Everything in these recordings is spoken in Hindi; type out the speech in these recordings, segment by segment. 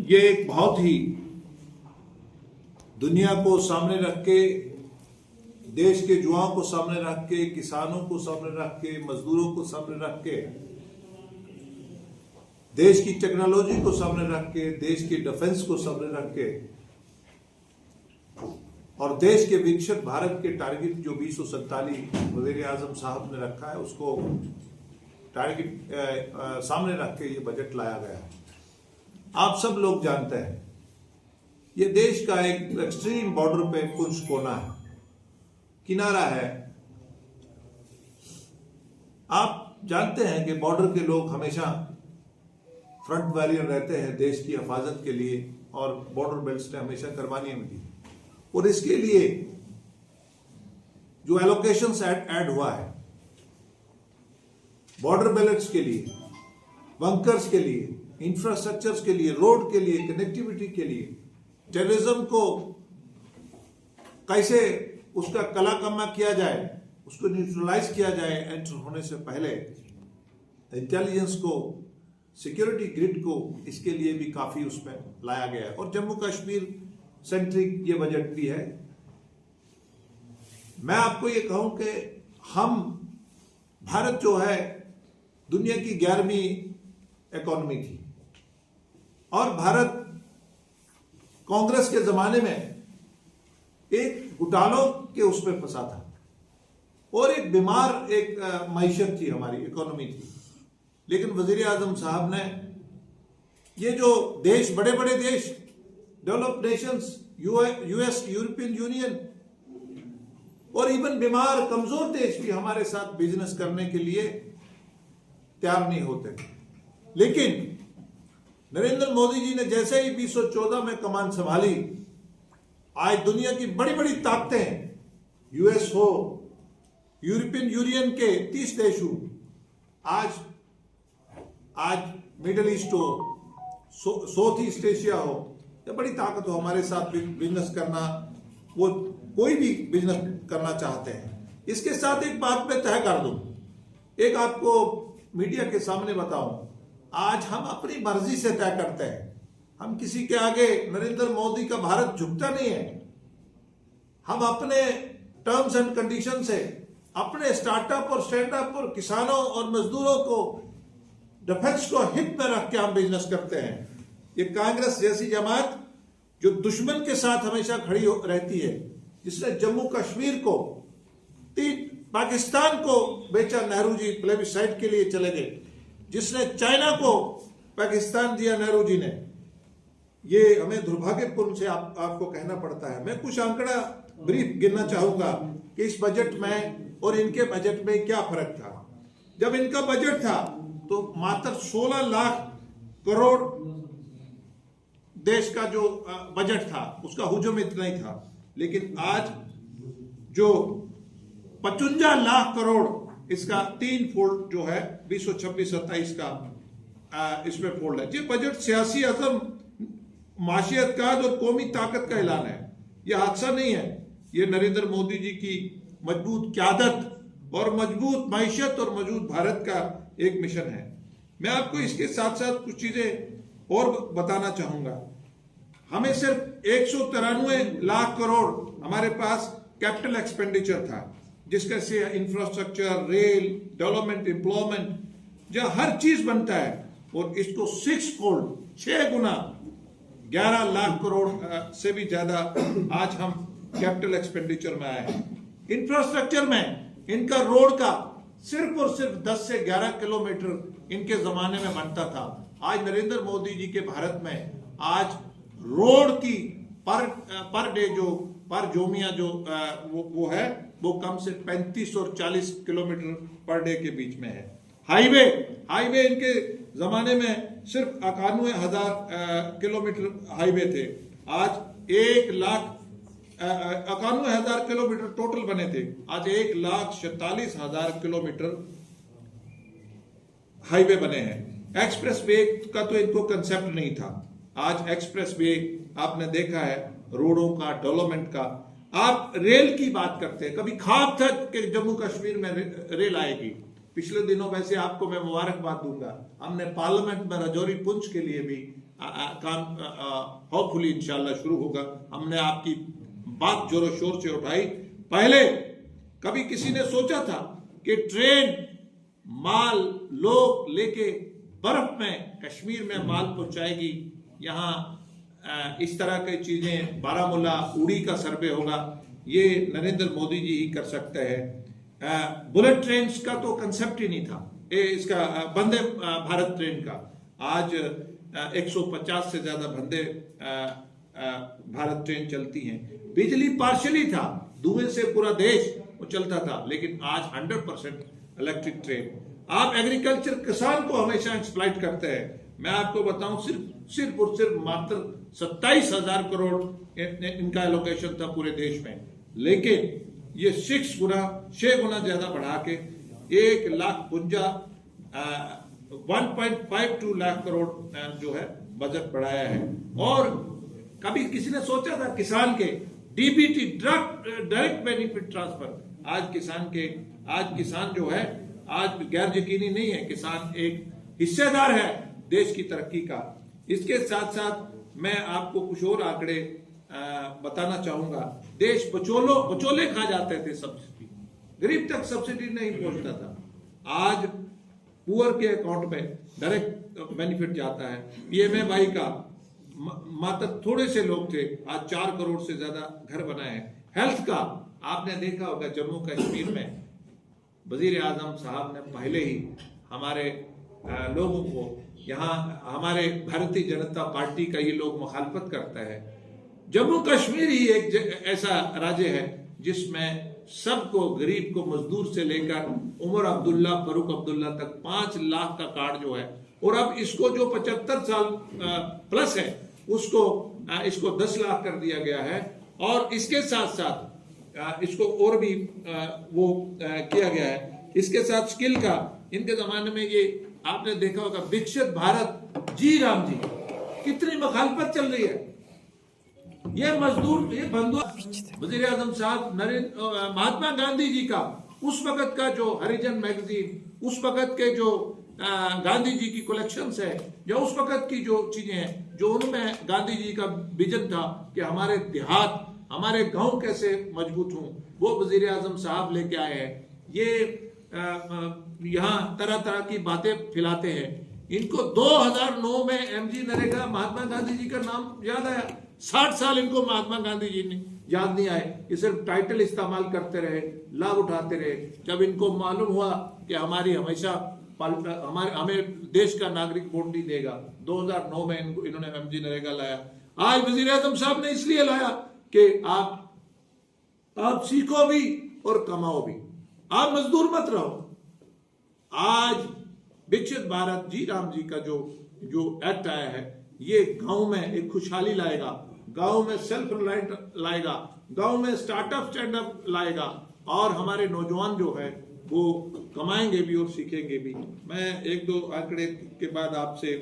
ये एक बहुत ही दुनिया को सामने रख के, देश के युवाओं को सामने रख के, किसानों को सामने रख के, मजदूरों को सामने रख के, देश की टेक्नोलॉजी को सामने रख के, देश की डिफेंस को सामने रख के और देश के विकसित भारत के टारगेट जो 2047 वज़ीर आज़म साहब ने रखा है, उसको टारगेट सामने रख के ये बजट लाया गया है। आप सब लोग जानते हैं ये देश का एक एक्सट्रीम बॉर्डर पे कुछ कोना है, किनारा है। आप जानते हैं कि बॉर्डर के लोग हमेशा फ्रंट वॉरियर रहते हैं देश की हिफाजत के लिए, और बॉर्डर बेल्ट ने हमेशा कुर्बानियां मिली, और इसके लिए जो एलोकेशंस ऐड हुआ है बॉर्डर बेल्ट्स के लिए, बंकर्स के लिए, इंफ्रास्ट्रक्चर्स के लिए, रोड के लिए, कनेक्टिविटी के लिए, टेररिज्म को कैसे उसका कलाकम्मा किया जाए, उसको न्यूट्रलाइज किया जाए एंटर होने से पहले, इंटेलिजेंस को, सिक्योरिटी ग्रिड को, इसके लिए भी काफी उसमें लाया गया है। और जम्मू कश्मीर सेंट्रिक ये बजट भी है। मैं आपको ये कहूं कि हम, भारत जो है दुनिया की 11वीं इकोनॉमी थी, और भारत कांग्रेस के जमाने में एक घुटालों के उसमें फंसा था, और एक बीमार एक मईशत थी, हमारी इकोनॉमी थी। लेकिन वजीर आजम साहब ने ये जो देश, बड़े बड़े देश, developed Nations, US, European union, और इवन बीमार कमजोर देश भी हमारे साथ बिजनेस करने के लिए तैयार नहीं होते। लेकिन नरेंद्र मोदी जी ने जैसे ही 2014 में कमान संभाली, आज दुनिया की बड़ी बड़ी ताकतें, यूएस हो, यूरोपियन यूनियन के 30 देश हो, आज मिडिल ईस्ट हो, साउथ ईस्ट एशिया हो, या बड़ी ताकत हो, हमारे साथ बिजनेस करना, वो कोई भी बिजनेस करना चाहते हैं। इसके साथ एक बात मैं तय कर दूं, एक आपको मीडिया के सामने बताऊं, आज हम अपनी मर्जी से तय करते हैं। हम किसी के आगे, नरेंद्र मोदी का भारत झुकता नहीं है। हम अपने टर्म्स एंड कंडीशन से, अपने स्टार्टअप और स्टैंडअप और किसानों और मजदूरों को, डिफेंस को हित में रख के हम बिजनेस करते हैं। ये कांग्रेस जैसी जमात जो दुश्मन के साथ हमेशा खड़ी रहती है, जिसने जम्मू कश्मीर को, पाकिस्तान को बेचा, नेहरू जी प्लेबिसाइट के लिए चले गए, जिसने चाइना को पाकिस्तान दिया नेहरू जी ने, ये हमें दुर्भाग्यपूर्ण से आपको कहना पड़ता है। मैं कुछ आंकड़ा ब्रीफ गिनना चाहूंगा कि इस बजट में और इनके बजट में क्या फर्क था। जब इनका बजट था तो मात्र 16 लाख करोड़ देश का जो बजट था उसका हुजूम इतना ही था। लेकिन आज जो 55 लाख करोड़, इसका 3 फोल्ड जो है 2026-27 का इसमें फोल्ड है। ये बजट सियासी अज़म, माशियत काद और कौमी ताकत का ऐलान है। ये हादसा नहीं है, ये नरेंद्र मोदी जी की मजबूत क़यादत और मजबूत मैशत और मजबूत भारत का एक मिशन है। मैं आपको इसके साथ साथ कुछ चीजें और बताना चाहूंगा। हमें सिर्फ 193 लाख करोड़ हमारे पास कैपिटल एक्सपेंडिचर था, जिसका से इंफ्रास्ट्रक्चर, रेल, डेवलपमेंट, एम्प्लॉयमेंट, जहां हर चीज बनता है, और इसको 6 फोल्ड, 6 गुना, 11 लाख करोड़ से भी ज्यादा आज हम कैपिटल एक्सपेंडिचर में आए हैं। इंफ्रास्ट्रक्चर में इनका रोड का सिर्फ और सिर्फ 10 से 11 किलोमीटर इनके जमाने में बनता था। आज नरेंद्र मोदी जी के भारत में आज रोड की पर डे जो पर जोमिया जो वो है, वो कम से 35 और 40 किलोमीटर पर डे के बीच में है। हाईवे इनके जमाने में सिर्फ 91,000 किलोमीटर हाईवे थे। आज 91,000 किलोमीटर टोटल बने थे, आज 1,47,000 किलोमीटर हाईवे बने हैं। एक्सप्रेस वे का तो इनको कंसेप्ट नहीं था। आज एक्सप्रेस वे आपने देखा है, रोडों का, डेवलपमेंट का। आप रेल की बात करते हैं, कभी ख्वाब था कि जम्मू कश्मीर में रेल आएगी, पिछले दिनों वैसे आपको मैं मुबारकबाद दूंगा, हमने पार्लियामेंट में राजौरी पुंछ के लिए भी काम होपफुली इंशाल्लाह शुरू होगा। हमने आपकी बात जोरों शोर से उठाई। पहले कभी किसी ने सोचा था कि ट्रेन माल लोग लेके बर्फ में कश्मीर में माल पहुंचाएगी, यहाँ इस तरह की चीजें, बारामूला उड़ी का सर्वे होगा, ये नरेंद्र मोदी जी ही कर सकते हैं। बुलेट ट्रेन का तो कंसेप्ट ही नहीं था, इसका वंदे भारत ट्रेन का। आज 150 से ज्यादा वंदे भारत ट्रेन चलती हैं। बिजली पार्शली था, धुएं से पूरा देश वो चलता था, लेकिन आज 100% इलेक्ट्रिक ट्रेन। आप एग्रीकल्चर किसान को हमेशा एक्सप्लॉइट करते हैं। मैं आपको बताऊं, सिर्फ और सिर्फ मात्र 27,000 करोड़ इनका एलोकेशन था पूरे देश में, लेकिन ये 6 गुना ज्यादा बढ़ा के 1,52 लाख करोड़ जो है बजट बढ़ाया है। और कभी किसी ने सोचा था किसान के डीबीटी, डायरेक्ट बेनिफिट ट्रांसफर, आज किसान जो है, आज गैर यकीनी नहीं है, किसान एक हिस्सेदार है देश की तरक्की का। इसके साथ साथ मैं आपको कुछ और आंकड़े बताना चाहूंगा। देश बचोले खा जाते थे, सब्सिडी गरीब तक सब्सिडी नहीं पहुंचता था। आज पुअर के अकाउंट में डायरेक्ट बेनिफिट जाता है। पीएमएवाई का मात्र थोड़े से लोग थे, आज 4 करोड़ से ज्यादा घर बनाए हैं। हेल्थ का आपने देखा होगा, जम्मू कश्मीर में वजीर आजम साहब ने पहले ही हमारे लोगों को, यहाँ हमारे भारतीय जनता पार्टी का ये लोग मुखालफत करता है, जम्मू कश्मीर ही एक ऐसा राज्य है जिसमें सबको, गरीब को, मजदूर से लेकर उमर अब्दुल्ला, फरूक अब्दुल्ला तक 5 लाख का कार्ड जो है, और अब इसको जो 75 साल प्लस है इसको 10 लाख कर दिया गया है। और इसके साथ साथ इसको और भी किया गया है। इसके साथ स्किल का, इनके जमाने में ये आपने देखा होगा विकसित भारत, जी राम जी, कितनी मुखालफत चल रही है। ये मजदूर, ये बंधु वजीर आजम साहब महात्मा गांधी जी का उस वक्त का जो हरिजन मैगजीन, उस वक्त के जो गांधी जी की कलेक्शंस है, या उस वक्त की जो चीजें हैं, जो उनमें गांधी जी का विजन था कि हमारे देहात, हमारे गांव कैसे मजबूत हों, वो वजीर आजम साहब लेके आए हैं। ये यहाँ तरह तरह की बातें फैलाते हैं। इनको 2009 में एमजी नरेगा, महात्मा गांधी जी का नाम याद आया। 60 साल इनको महात्मा गांधी जी ने याद नहीं आए, ये सिर्फ टाइटल इस्तेमाल करते रहे, लाभ उठाते रहे। जब इनको मालूम हुआ कि हमें देश का नागरिक वोट नहीं देगा, 2009 में इन्होंने एमजी नरेगा लाया। आज वजीर आजम साहब ने इसलिए लाया कि आप सीखो भी और कमाओ भी, आप मजदूर मत रहो। आज विकसित भारत, जी राम जी का जो एक्ट आया है, ये गांव में एक खुशहाली लाएगा, गांव में सेल्फ रिलायंट लाएगा, गांव में स्टार्टअप स्टैंडअप लाएगा, और हमारे नौजवान जो है वो कमाएंगे भी और सीखेंगे भी। मैं 1-2 आंकड़े के बाद आपसे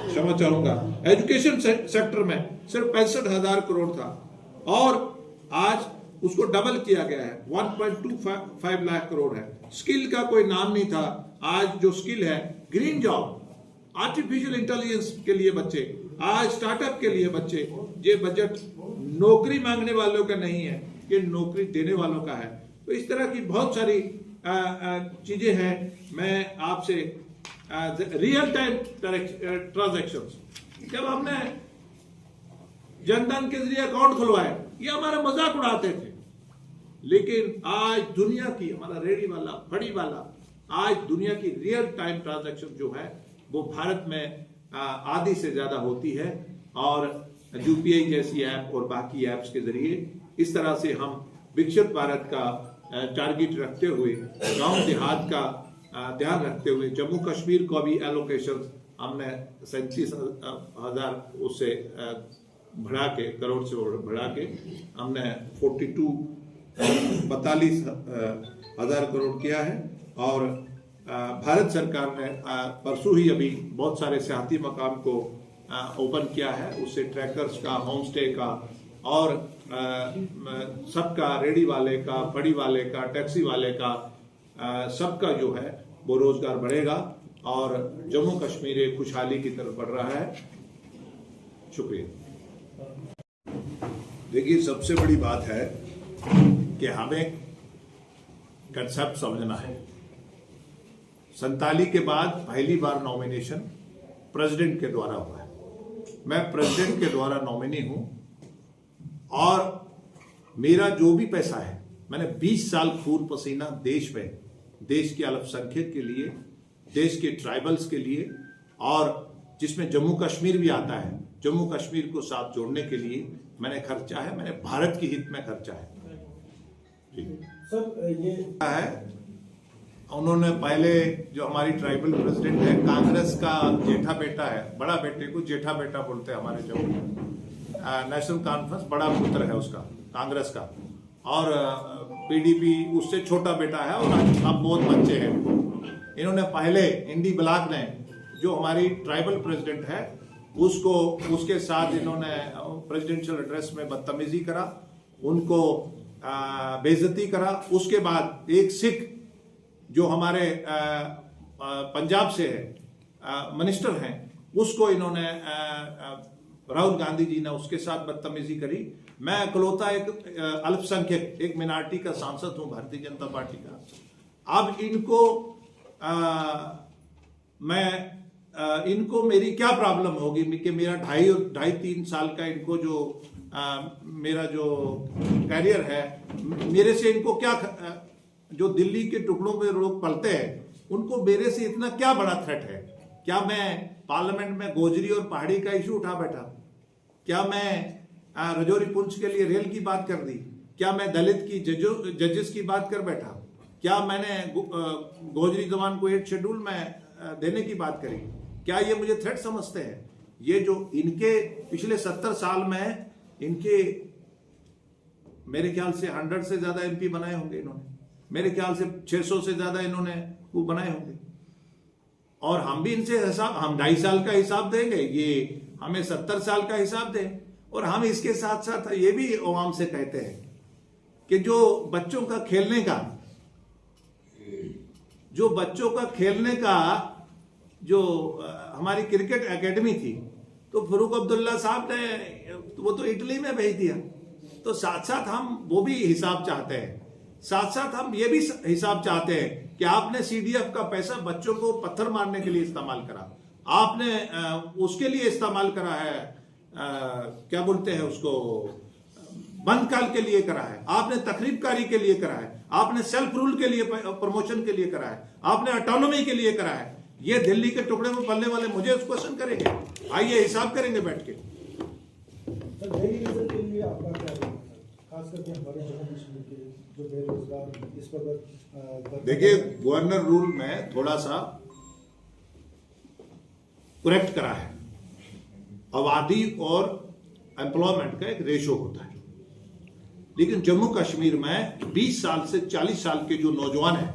क्षमा चाहूंगा। एजुकेशन सेक्टर में सिर्फ 65,000 करोड़ था, और आज उसको डबल किया गया है, 1.25 लाख करोड़ है। स्किल का कोई नाम नहीं था, आज जो स्किल है, ग्रीन जॉब, आर्टिफिशियल इंटेलिजेंस के लिए बच्चे, आज स्टार्टअप के लिए बच्चे। ये बजट नौकरी मांगने वालों का नहीं है, ये नौकरी देने वालों का है। तो इस तरह की बहुत सारी चीजें हैं। मैं आपसे रियल टाइम ट्रांजैक्शंस, जब हमने जनधन के जरिए अकाउंट खुलवाए, ये हमारा मजाक उड़ाते थे, लेकिन आज दुनिया की, हमारा रेडी वाला, फड़ी वाला, आज दुनिया की रियल टाइम ट्रांजैक्शन जो है वो भारत में आधी से ज्यादा होती है। और यूपीआई जैसी ऐप और बाकी ऐप्स के जरिए इस तरह से हम विकसित भारत का टारगेट रखते हुए, गांव देहात का ध्यान रखते हुए, जम्मू कश्मीर को भी एलोकेशन हमने 37,000 उससे बढ़ा के, करोड़ से बढ़ा के हमने 42,000 करोड़ किया है। और भारत सरकार ने परसों ही अभी बहुत सारे सियाहती मकाम को ओपन किया है, उससे ट्रैकर्स का, होम स्टे का, और सबका, रेडी वाले का, फड़ी वाले का, टैक्सी वाले का, सबका जो है वो रोजगार बढ़ेगा और जम्मू कश्मीर एक खुशहाली की तरफ बढ़ रहा है। शुक्रिया। देखिए, सबसे बड़ी बात है कि हमें कंसेप्ट समझना है। 47 के बाद पहली बार नॉमिनेशन प्रेसिडेंट के द्वारा हुआ है। मैं प्रेसिडेंट के द्वारा नॉमिनी हूं और मेरा जो भी पैसा है, मैंने 20 साल खून पसीना देश में, देश के अल्पसंख्यक के लिए, देश के ट्राइबल्स के लिए, और जिसमें जम्मू कश्मीर भी आता है, जम्मू कश्मीर को साथ जोड़ने के लिए मैंने खर्चा है, मैंने भारत की हित में खर्चा है। सर, ये है, उन्होंने पहले जो हमारी ट्राइबल प्रेसिडेंट है, कांग्रेस का जेठा बेटा है, बड़ा बेटे को जेठा बेटा बोलते हैं हमारे जम्मू में, नेशनल कॉन्फ्रेंस बड़ा पुत्र है उसका, कांग्रेस का, और पीडीपी उससे छोटा बेटा है, और अब बहुत बच्चे हैं इनको। इन्होंने पहले इंडी ब्लॉक ने जो हमारी ट्राइबल प्रेसिडेंट है उसको, उसके साथ इन्होंने प्रेसिडेंशियल एड्रेस में बदतमीजी करा, उनको बेइज्जती करा। उसके बाद एक सिख जो हमारे पंजाब से है, मिनिस्टर हैं, उसको इन्होंने, राहुल गांधी जी ने उसके साथ बदतमीजी करी। मैं इकलौता एक अल्पसंख्यक, एक मिनारिटी का सांसद हूं भारतीय जनता पार्टी का। अब इनको इनको मेरी क्या प्रॉब्लम होगी कि मेरा ढाई 3 साल का इनको जो मेरा जो कैरियर है, मेरे से इनको क्या, जो दिल्ली के टुकड़ों में लोग पलते हैं, उनको मेरे से इतना क्या बड़ा थ्रेट है? क्या मैं पार्लियामेंट में गोजरी और पहाड़ी का इशू उठा बैठा? क्या मैं रजौरी पुंछ के लिए रेल की बात कर दी? क्या मैं दलित की जजेस की बात कर बैठा? क्या मैंने गोजरी जवान को 8 शेड्यूल में देने की बात करी? क्या ये मुझे थ्रेट समझते हैं? ये जो इनके पिछले 70 साल में इनके मेरे ख्याल से 100 से ज्यादा एमपी बनाए होंगे इन्होंने, मेरे ख्याल से 600 से ज्यादा इन्होंने वो बनाए होंगे, और हम भी इनसे हिसाब, हम 2.5 साल का हिसाब देंगे, ये हमें 70 साल का हिसाब दें। और हम इसके साथ साथ ये भी अवाम से कहते हैं कि जो बच्चों का खेलने का जो हमारी क्रिकेट एकेडमी थी, तो फरूक अब्दुल्ला साहब ने वो तो इटली में भेज दिया। तो साथ साथ हम वो भी हिसाब चाहते हैं, साथ साथ हम ये भी हिसाब चाहते हैं कि आपने सीडीएफ का पैसा बच्चों को पत्थर मारने के लिए इस्तेमाल करा, आपने उसके लिए इस्तेमाल करा है, क्या बोलते हैं उसको, बंद काल के लिए करा है, आपने तकरीबकारी के लिए करा है, आपने सेल्फ रूल के लिए, प्रमोशन के लिए करा है, आपने ऑटोनॉमी के लिए करा है। ये दिल्ली के टुकड़े में पलने वाले मुझे उस क्वेश्चन करेंगे, आइए हिसाब करेंगे बैठ के। देखिए, गवर्नर रूल में थोड़ा सा करेक्ट करा है, आबादी और एम्प्लॉयमेंट का एक रेशो होता है, लेकिन जम्मू कश्मीर में 20 साल से 40 साल के जो नौजवान हैं,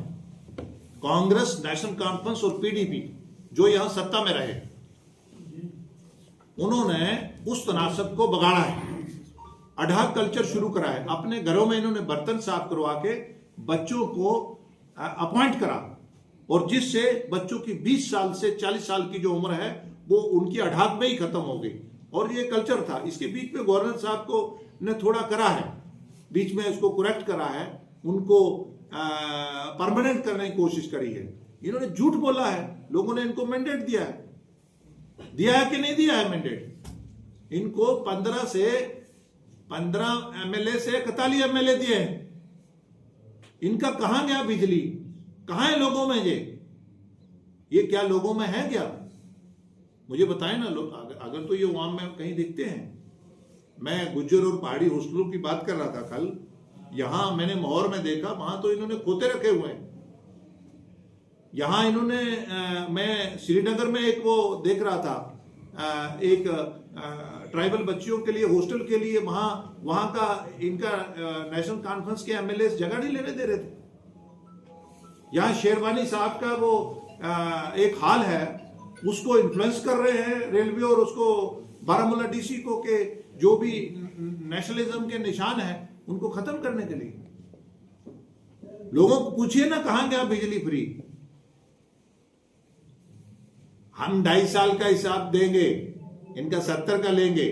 कांग्रेस, नेशनल कॉन्फ्रेंस और पीडीपी जो यहां सत्ता में रहे, उन्होंने उस तनासब को बगाड़ा है, अढ़ा कल्चर शुरू करा है। अपने घरों में इन्होंने बर्तन साफ करवा के बच्चों को अपॉइंट करा, और जिससे बच्चों की 20 साल से 40 साल की जो उम्र है वो उनकी अढ़ाक में ही खत्म हो गई, और ये कल्चर था। इसके बीच में गवर्नर साहब को ने थोड़ा करा है, बीच में इसको करेक्ट करा है, उनको परमानेंट करने की कोशिश करी है। इन्होंने झूठ बोला है, लोगों ने इनको मैंडेट दिया है कि नहीं दिया है मैंडेट? इनको 15 एमएलए से 41 एमएलए दिए हैं। इनका कहां गया बिजली? कहां है लोगों में? ये क्या लोगों में है क्या? मुझे बताएं ना लोग, अगर तो ये अवाम में कहीं दिखते हैं। मैं गुज्जर और पहाड़ी हॉस्टलों की बात कर रहा था कल, यहां मैंने माहौर में देखा, वहां तो इन्होंने खोते रखे हुए हैं। यहां इन्होंने मैं श्रीनगर में एक वो देख रहा था, एक ट्राइबल बच्चियों के लिए हॉस्टल के लिए, वहां का इनका नेशनल कॉन्फ्रेंस के एमएलए जगह नहीं लेने दे रहे थे। यहां शेरवानी साहब का वो एक हाल है, उसको इन्फ्लुएंस कर रहे हैं रेलवे और उसको बारामूला डीसी को, के जो भी नेशनलिज्म के निशान है उनको खत्म करने के लिए। लोगों को पूछिए ना कहां गया बिजली फ्री। हम 2.5 साल का हिसाब देंगे, इनका 70 का लेंगे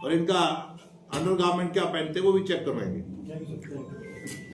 और इनका अंडरगारमेंट क्या पहनते वो भी चेक करवाएंगे।